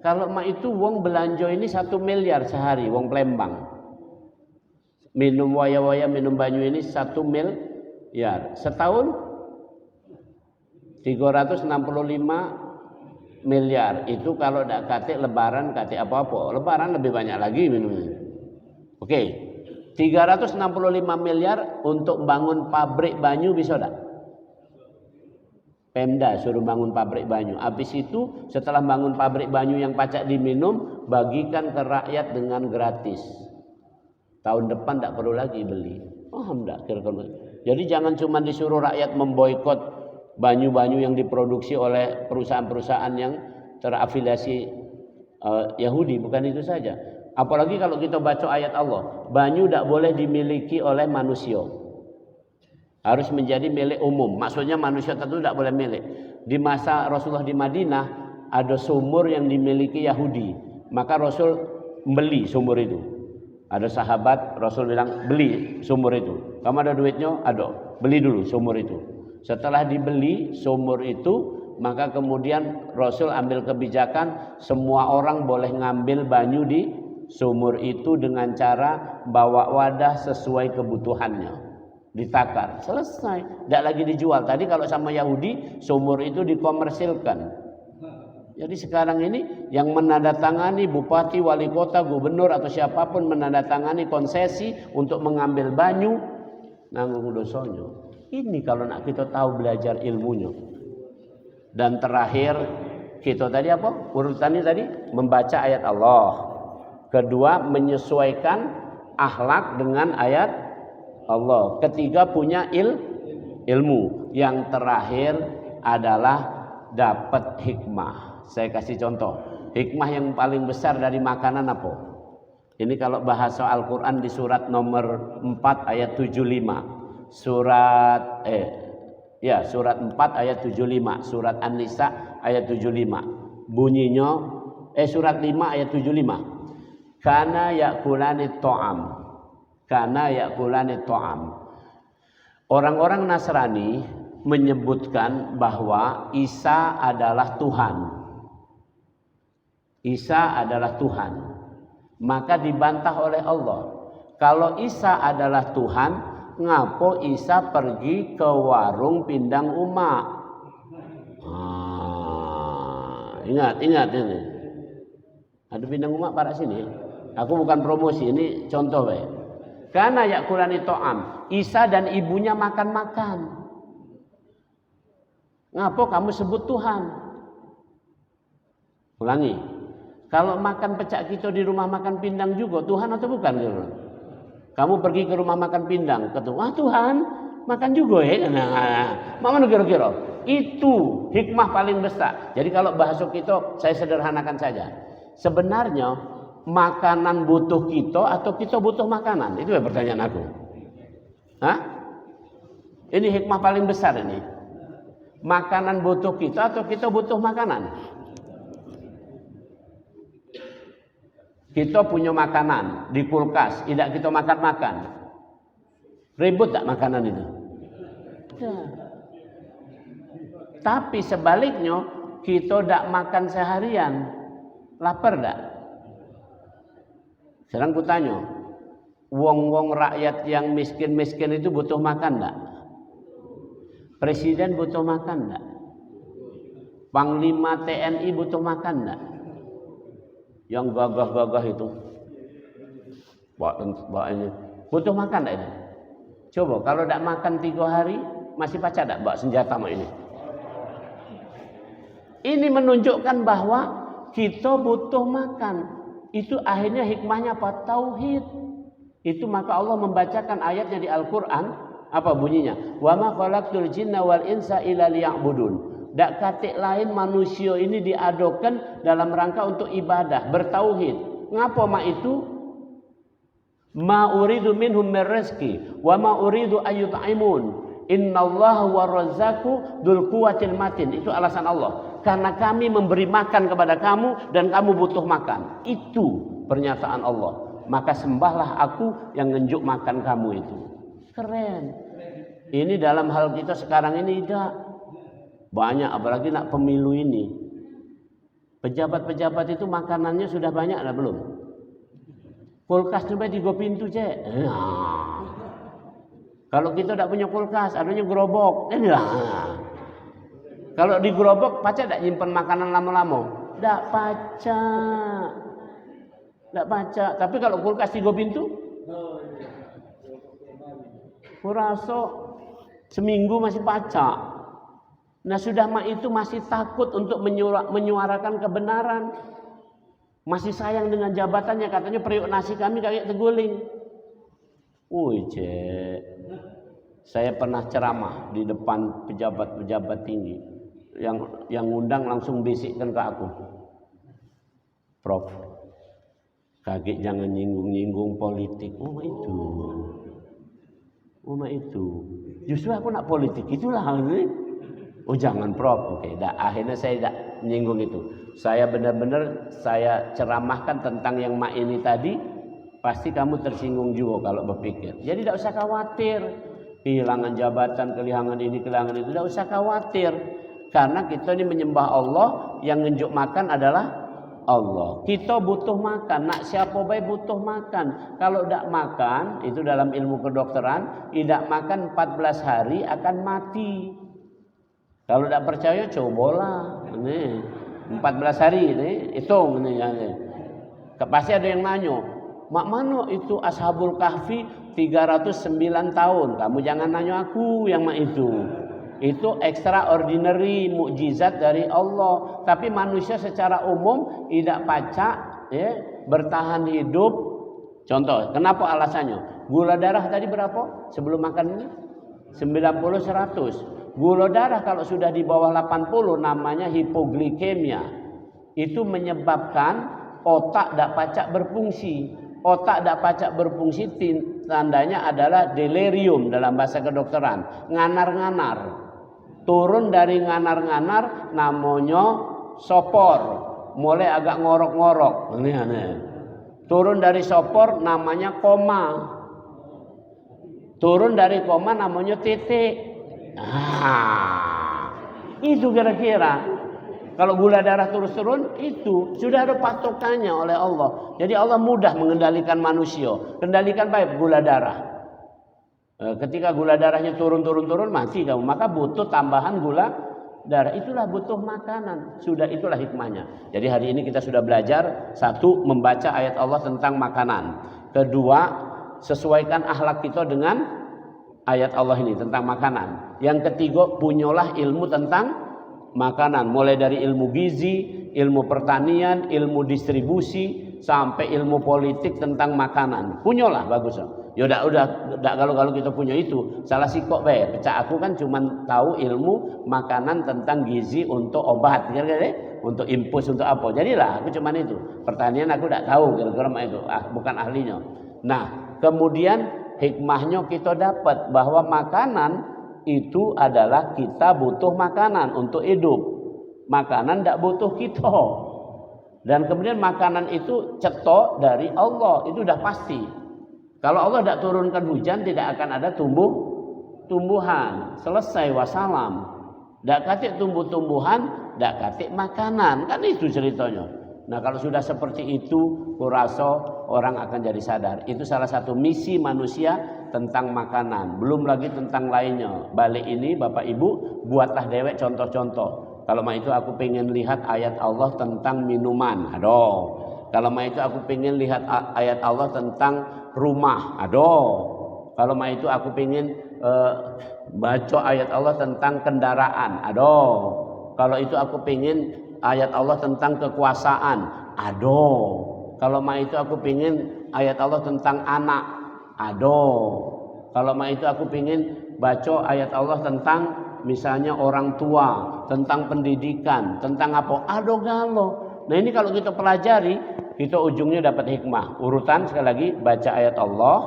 Kalau mak itu wong belanja ini 1 miliar sehari, wong Palembang. Minum waya-waya, minum banyu ini 1 miliar. Setahun 365 miliar. Itu kalau tidak katik lebaran, katik apa-apa. Lebaran lebih banyak lagi minumnya. Oke. 365 miliar untuk bangun pabrik banyu bisa tak? Pemda suruh bangun pabrik banyu. Habis itu setelah bangun pabrik banyu yang pacak diminum, bagikan ke rakyat dengan gratis. Tahun depan tak perlu lagi beli. Paham tak kira-kira? Jadi jangan cuma disuruh rakyat memboikot banyu-banyu yang diproduksi oleh perusahaan-perusahaan yang terafiliasi Yahudi. Bukan itu saja. Apalagi kalau kita baca ayat Allah. Banyu tak boleh dimiliki oleh manusia. Harus menjadi milik umum. Maksudnya manusia tertentu tidak boleh milik. Di masa Rasulullah di Madinah ada sumur yang dimiliki Yahudi. Maka Rasul beli sumur itu. Ada sahabat Rasul bilang beli sumur itu. Kamu ada duitnya? Ada. Beli dulu sumur itu. Setelah dibeli sumur itu, maka kemudian Rasul ambil kebijakan semua orang boleh ngambil banyu di sumur itu dengan cara bawa wadah sesuai kebutuhannya. Ditakar, selesai. Tidak lagi dijual. Tadi kalau sama Yahudi, sumur itu dikomersilkan. Jadi sekarang ini yang menandatangani bupati, wali kota, gubernur atau siapapun menandatangani konsesi untuk mengambil banyu, nanggung dosanya. Ini kalau nak kita tahu belajar ilmunya. Dan terakhir kita tadi apa? Urutannya tadi membaca ayat Allah. Kedua menyesuaikan akhlak dengan ayat Allah. Ketiga punya ilmu. Yang terakhir adalah dapat hikmah. Saya kasih contoh. Hikmah yang paling besar dari makanan apa? Ini kalau bahas soal Quran di surat nomor 4 ayat 75. Surat 4 ayat 75. Surat An-Nisa ayat 75. Bunyinya surat 5 ayat 75. Kana yakulani ta'am. Kana yakulani ta'am. Orang-orang Nasrani menyebutkan bahwa Isa adalah Tuhan. Isa adalah Tuhan. Maka dibantah oleh Allah. Kalau Isa adalah Tuhan, ngapo Isa pergi ke warung pindang umak? Ingat ini. Ada pindang umak pada sini. Aku bukan promosi, ini contoh ya. Karena yakulani to'am. Isa dan ibunya makan-makan. Ngapo kamu sebut Tuhan? Ulangi. Kalau makan pecak kito di rumah makan pindang juga Tuhan atau bukan? Kamu pergi ke rumah makan pindang, ketemu Tuhan makan juga ya. Mana kira-kira? Itu hikmah paling besar. Jadi kalau bahasa kita saya sederhanakan saja. Sebenarnya makanan butuh kita atau kita butuh makanan? Itu ya pertanyaan aku. Hah? Ini hikmah paling besar ini. Makanan butuh kita atau kita butuh makanan? Kita punya makanan di kulkas, tidak kita makan-makan. Ribut tak makanan itu? Ya. Tapi sebaliknya, kita tidak makan seharian. Lapar tak? Sekarang ku tanya, wong-wong rakyat yang miskin-miskin itu butuh makan tak? Presiden butuh makan tak? Panglima TNI butuh makan tak? Yang gagah-gagah itu ini butuh makan tak ini? Coba kalau tidak makan 3 hari masih pacak tak bawa senjata mah ini? Ini menunjukkan bahwa kita butuh makan. Itu akhirnya hikmahnya apa? Tauhid. Itu maka Allah membacakan ayatnya di Al-Quran. Apa bunyinya? Wa ma khalaqtul jinna wal insa illa liya'budun. Dak katik lain manusia ini diadokan dalam rangka untuk ibadah, bertauhid. Ngapa mak itu? Ma uridu minhum min rizqi wa ma uridu ayyut'imun. Innallaha warrazzaqu dzul quwwatil matin. Itu alasan Allah. Karena kami memberi makan kepada kamu dan kamu butuh makan. Itu pernyataan Allah. Maka sembahlah aku yang ngenjuk makan kamu itu. Keren. Ini dalam hal kita sekarang ini tidak. Banyak, apalagi nak pemilu ini. Pejabat-pejabat itu makanannya sudah banyak lah belum? Kulkas sampai 3 pintu cek. Kalau kita tidak punya kulkas, adanya gerobok. Kalau di gerobok, pacak tak nyimpen makanan lama-lama? Tak pacak. Tak pacak. Tapi kalau kulkas 3 pintu, kurasa seminggu masih pacak. Nah sudah mak itu masih takut untuk menyuarakan kebenaran. Masih sayang dengan jabatannya. Katanya periuk nasi kami kayak teguling. Cek. Saya pernah ceramah di depan pejabat-pejabat tinggi. Yang ngundang langsung bisikkan ke aku. Prof, kaget jangan nyinggung-nyinggung politik. Itu. Justru aku nak politik. Itulah Oh jangan Prof. Oke, akhirnya saya tidak menyinggung itu. Saya benar-benar saya ceramahkan tentang yang mak ini tadi. Pasti kamu tersinggung juga kalau berpikir. Jadi tidak usah khawatir. Kehilangan jabatan, kehilangan ini, kehilangan itu. Tidak usah khawatir. Karena kita ini menyembah Allah. Yang ngenjuk makan adalah Allah. Kita butuh makan. Nak siapa baik butuh makan. Kalau tidak makan, itu dalam ilmu kedokteran. Tidak makan 14 hari akan mati. Kalau tidak percaya cobalah. Ini 14 hari ini hitung ini. Pasti ada yang nanya, mak mana itu Ashabul Kahfi 309 tahun? Kamu jangan nanya aku yang mak itu. Itu extraordinary mukjizat dari Allah. Tapi manusia secara umum tidak pacak bertahan hidup Contoh, kenapa alasannya? Gula darah tadi berapa sebelum makan ini? 90 100. Gula darah kalau sudah di bawah 80 namanya hipoglikemia. Itu menyebabkan otak tidak pacak berfungsi. Otak tidak pacak berfungsi tandanya adalah delirium dalam bahasa kedokteran. Nganar-nganar. Turun dari nganar-nganar namanya sopor. Mulai agak ngorok-ngorok. Ini aneh. Turun dari sopor namanya koma. Turun dari koma namanya titik. Itu kira-kira. Kalau gula darah terus turun, itu sudah ada patokannya oleh Allah. Jadi Allah mudah mengendalikan manusia. Kendalikan baik gula darah. Ketika gula darahnya turun mati kamu. Maka butuh tambahan gula darah. Itulah butuh makanan. Sudah itulah hikmahnya. Jadi hari ini kita sudah belajar. Satu, membaca ayat Allah tentang makanan. Kedua, sesuaikan akhlak kita dengan ayat Allah ini tentang makanan. Yang ketiga, punyalah ilmu tentang makanan. Mulai dari ilmu gizi, ilmu pertanian, ilmu distribusi, sampai ilmu politik tentang makanan. Punyalah, bagus. Ya udah kalau kita punya itu salah sikok bae. Pecah aku kan cuman tahu ilmu makanan tentang gizi untuk obat, kira-kira untuk infus untuk apa. Jadilah aku cuman itu. Pertanian aku tidak tahu kira-kira itu. Bukan ahlinya. Nah, kemudian hikmahnya kita dapat bahwa makanan itu adalah kita butuh makanan untuk hidup. Makanan tidak butuh kita. Dan kemudian makanan itu cetok dari Allah. Itu sudah pasti. Kalau Allah tidak turunkan hujan, tidak akan ada tumbuhan. Selesai, wassalam. Tidak katik tumbuh-tumbuhan, tidak katik makanan. Kan itu ceritanya. Nah kalau sudah seperti itu, kurasa orang akan jadi sadar. Itu salah satu misi manusia tentang makanan. Belum lagi tentang lainnya. Balik ini Bapak Ibu, buatlah dewek contoh-contoh. Kalau mau itu aku pengen lihat ayat Allah tentang minuman. Aduh. Kalau mau itu aku pengen lihat ayat Allah tentang rumah. Aduh. Kalau mau itu aku pengen baca ayat Allah tentang kendaraan. Aduh. Kalau itu aku pengen ayat Allah tentang kekuasaan. Aduh. Kalau mau itu aku pengen ayat Allah tentang anak. Aduh. Kalau mau itu aku pengen baca ayat Allah tentang misalnya orang tua, tentang pendidikan, tentang apa. Aduh galau. Nah ini kalau kita pelajari, kita ujungnya dapat hikmah. Urutan sekali lagi, baca ayat Allah,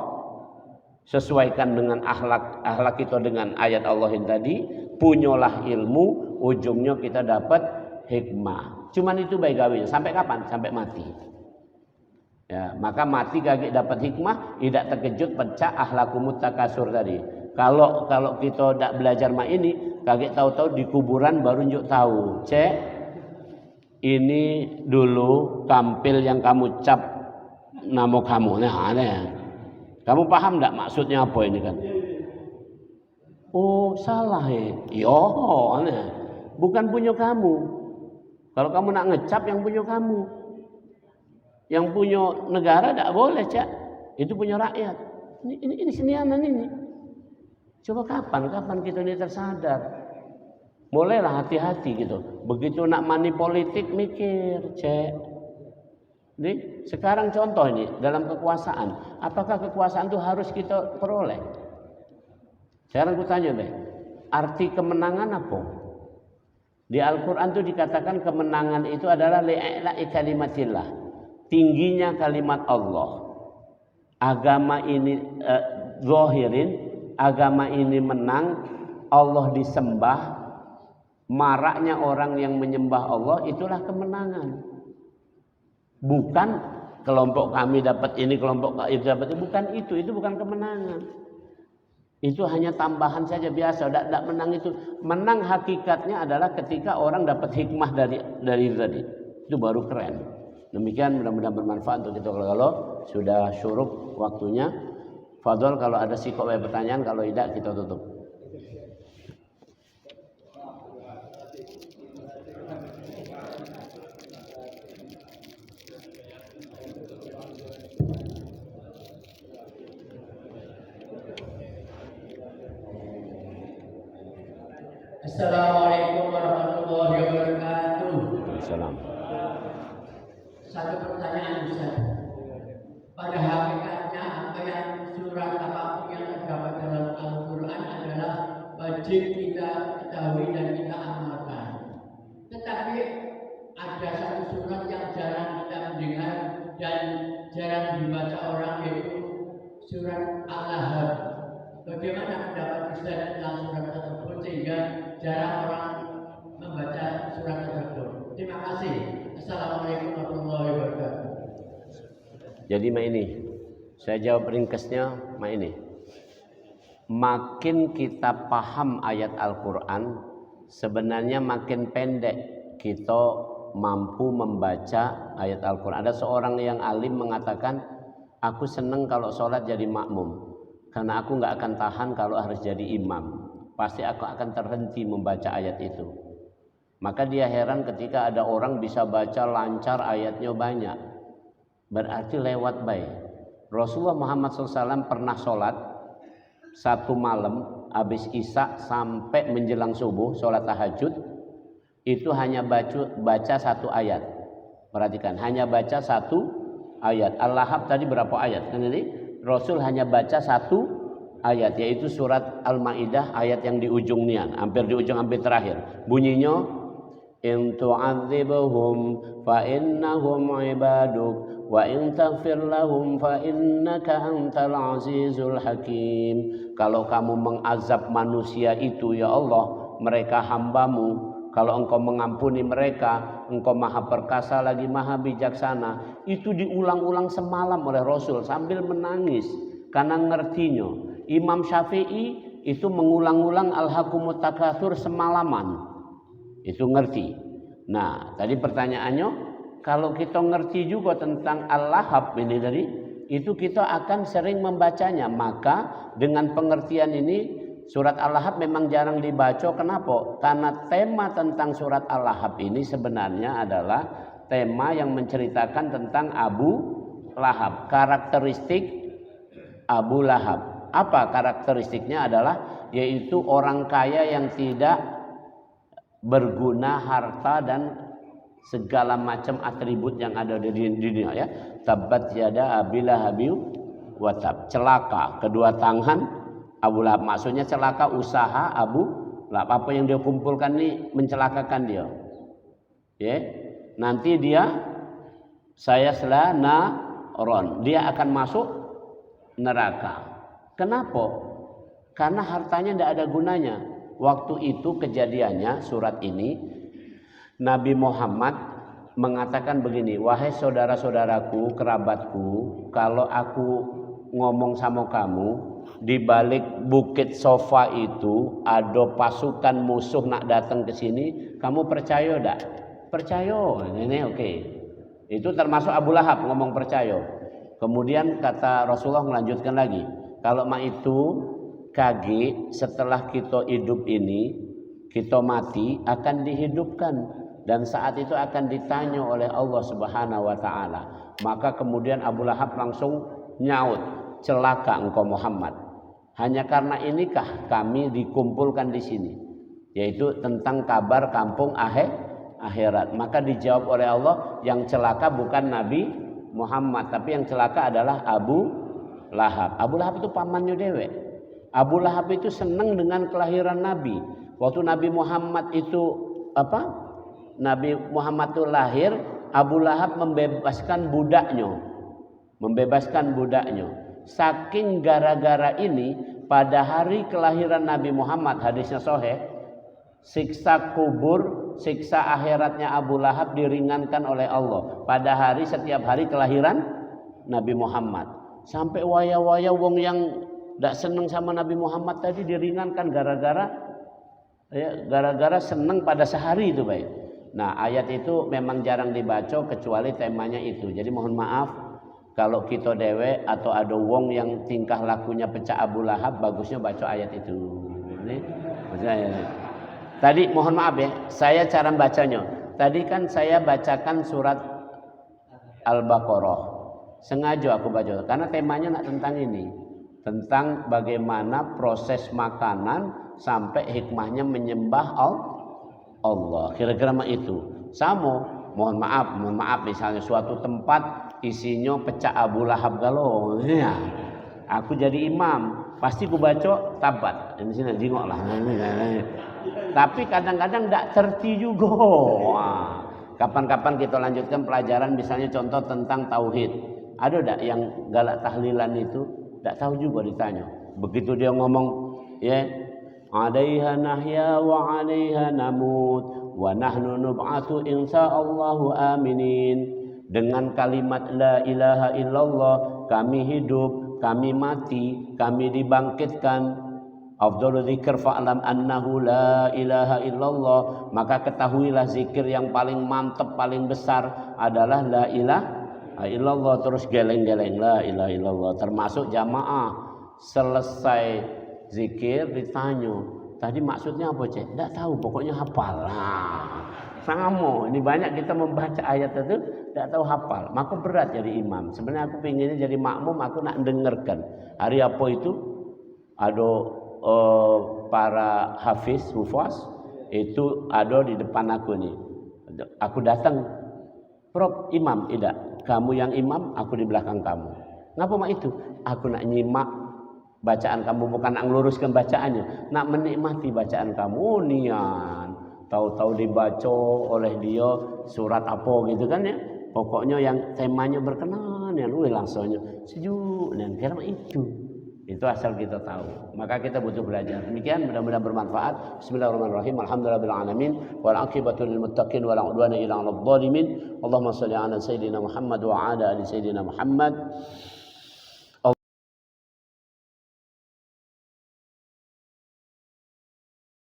sesuaikan dengan akhlak kita dengan ayat Allah yang tadi, punyalah ilmu, ujungnya kita dapat hikmah. Cuman itu baik gawinya. Sampai kapan? Sampai mati. Ya, maka mati kagak dapat hikmah, tidak terkejut pecah akhlakumut takasur tadi. Kalau kita tidak belajar mak ini, kagak tahu-tahu di kuburan baru njuk tahu. Ini dulu kampil yang kamu cap nama kamu. Nah, aneh. Kamu paham enggak maksudnya apa ini kan? Oh, salah ya. Yo, aneh. Bukan punya kamu. Kalau kamu nak ngecap yang punya kamu. Yang punya negara enggak boleh, Cak. Itu punya rakyat. Ini senianan ini. Coba kapan kita ini tersadar? Mulailah hati-hati gitu. Begitu nak money politik mikir, Cek. Nih, sekarang contoh ini dalam kekuasaan. Apakah kekuasaan itu harus kita peroleh? Sekarang aku tanya deh. Arti kemenangan apa? Di Al-Quran itu dikatakan kemenangan itu adalah li'la'i kalimatillah. Tingginya kalimat Allah. Agama ini zahirin, agama ini menang, Allah disembah. Maraknya orang yang menyembah Allah, itulah kemenangan. Bukan kelompok kami dapat ini, kelompok itu dapat itu. Bukan itu bukan kemenangan. Itu hanya tambahan saja biasa, tidak menang itu. Menang hakikatnya adalah ketika orang dapat hikmah dari itu tadi. Itu baru keren. Demikian mudah-mudahan bermanfaat untuk kita. Kalau sudah syuruk waktunya, Fadol kalau ada sikok pertanyaan, kalau tidak kita tutup. Assalamualaikum warahmatullahi wabarakatuh. Assalamualaikum. Satu pertanyaan Ustaz. pada hakikatnya apa yang surat apapun yang terdapat dalam Al-Quran adalah wajib kita ketahui dan kita amalkan. Tetapi ada satu surat yang jarang kita mendengar dan jarang dibaca orang, yaitu surat Al-Lahab. Bagaimana pendapat Ustaz tentang surat tersebut sehingga jarang orang membaca surat tersebut? Terima kasih. Assalamualaikum warahmatullahi wabarakatuh. Jadi ini, saya jawab ringkasnya ini. Makin kita paham ayat Al-Quran, sebenarnya makin pendek kita mampu membaca ayat Al-Quran. Ada seorang yang alim mengatakan, aku senang kalau sholat jadi makmum, karena aku nggak akan tahan kalau harus jadi imam. Pasti aku akan terhenti membaca ayat itu. Maka dia heran ketika ada orang bisa baca lancar, ayatnya banyak. Berarti lewat baik. Rasulullah Muhammad SAW pernah sholat satu malam habis isya sampai menjelang subuh, sholat tahajud, itu hanya baca satu ayat. Perhatikan, hanya baca satu ayat. Al-Lahab tadi berapa ayat? Kan ini Rasul hanya baca satu ayat, yaitu surat Al-Maidah ayat yang di ujung nian, hampir di ujung, hampir terakhir. Bunyinya, in tu'adzibhum fa innahum ibaduk wa in taghfir lahum fa innaka antal azizul hakim. Kalau kamu mengazab manusia itu ya Allah, mereka hambamu. Kalau engkau mengampuni mereka, engkau maha perkasa lagi maha bijaksana. Itu diulang-ulang semalam oleh Rasul sambil menangis karena ngertinya. Imam Syafi'i itu mengulang-ulang Al-Hakumut Takatsur semalaman. Itu ngerti. Nah, tadi pertanyaannya, kalau kita ngerti juga tentang Al-Lahab ini tadi, itu kita akan sering membacanya. Maka dengan pengertian ini, surat Al-Lahab memang jarang dibaca. Kenapa? Karena tema tentang surat Al-Lahab ini sebenarnya adalah tema yang menceritakan tentang Abu Lahab. Karakteristik Abu Lahab. Apa karakteristiknya? Adalah yaitu orang kaya yang tidak berguna harta dan segala macam atribut yang ada di dunia ya. Tabbat yada Abi Lahab wa tab. Celaka kedua tangan Abu Lahab. Maksudnya celaka usaha Abu Lahab. Apa yang dia kumpulkan ini mencelakakan dia. Ya. Nanti dia sayasla naron. Dia akan masuk neraka. Kenapa? Karena hartanya tidak ada gunanya. Waktu itu kejadiannya surat ini, Nabi Muhammad mengatakan begini, wahai saudara-saudaraku, kerabatku, kalau aku ngomong sama kamu, di balik bukit Sofa itu ada pasukan musuh nak datang ke sini, kamu percaya enggak? Percaya. Ini oke. Itu termasuk Abu Lahab ngomong percaya. Kemudian kata Rasulullah melanjutkan lagi, kalau mak itu kaki setelah kita hidup ini, kita mati akan dihidupkan dan saat itu akan ditanya oleh Allah Subhanahu wa taala. Maka kemudian Abu Lahab langsung nyaut, celaka engkau Muhammad. Hanya karena inikah kami dikumpulkan di sini, yaitu tentang kabar kampung akhirat. Maka dijawab oleh Allah, yang celaka bukan Nabi Muhammad, tapi yang celaka adalah Abu Lahab. Abu Lahab itu pamannya dewek. Abu Lahab itu senang dengan kelahiran Nabi. Waktu Nabi Muhammad itu Nabi Muhammad itu lahir, Abu Lahab membebaskan budaknya. Saking gara-gara ini, pada hari kelahiran Nabi Muhammad, hadisnya sahih, siksa kubur, siksa akhiratnya Abu Lahab diringankan oleh Allah pada hari setiap hari kelahiran Nabi Muhammad. Sampai waya-waya wong yang tidak senang sama Nabi Muhammad tadi diringankan gara-gara senang pada sehari itu baik. Nah, ayat itu memang jarang dibaca kecuali temanya itu. Jadi mohon maaf kalau kita dewe atau ada wong yang tingkah lakunya pecah Abu Lahab, bagusnya baca ayat itu. Ini tadi mohon maaf ya, saya cara bacanya. Tadi kan saya bacakan surat Al-Baqarah. Sengaja aku baca karena temanya nak tentang ini. Tentang bagaimana proses makanan sampai hikmahnya menyembah Allah. Kira-kira itu. Sama, mohon maaf misalnya suatu tempat isinya pecah Abu Lahab galo. Ya. Aku jadi imam, pasti ku baca tabat. Ini sini jingok lah. Tapi kadang-kadang tidak terti juga. Kapan-kapan kita lanjutkan pelajaran misalnya contoh tentang tauhid. Ada tidak yang galak tahlilan itu? Tidak tahu juga ditanya. Begitu dia ngomong, ya, alaiha nahya wa alaiha namut wa nahnu nub'atsu insyaallahu aminin. Dengan kalimat la ilaha illallah kami hidup, kami mati, kami dibangkitkan. Afdhalul dzikr fa'lam annahu la ilaha illallah. Maka ketahuilah zikir yang paling mantap, paling besar adalah la ilaha illallah. Terus geleng-geleng la ilaha illallah. Termasuk jamaah selesai zikir ditanya, tadi maksudnya apa cek? Tidak tahu, pokoknya hafal. Sama, ini banyak kita membaca ayat itu tidak tahu hafal, maka berat jadi imam. Sebenarnya aku pinginnya jadi makmum, aku nak dengarkan. Hari apa itu ada para hafiz, hufaz itu ada di depan aku nih. Aku datang, Prof imam, tidak. Kamu yang imam, aku di belakang kamu. Ngapa mak itu? Aku nak nyimak bacaan kamu, bukan nak ngeluruskan bacaannya, nak menikmati bacaan kamu. Nian tahu-tahu dibaca oleh dia surat apa gitu kan ya, pokoknya yang temanya berkenan ya lu langsungnya sejuk dan karena itu asal kita tahu, maka kita butuh belajar. Demikian, mudah-mudahan bermanfaat. Bismillahirrahmanirrahim. Alhamdulillahirabbil alamin wal aqibatu lil muttaqin wa la udwana illa 'alal zalimin. Allahumma shalli ala sayidina Muhammad wa ala ali sayidina Muhammad.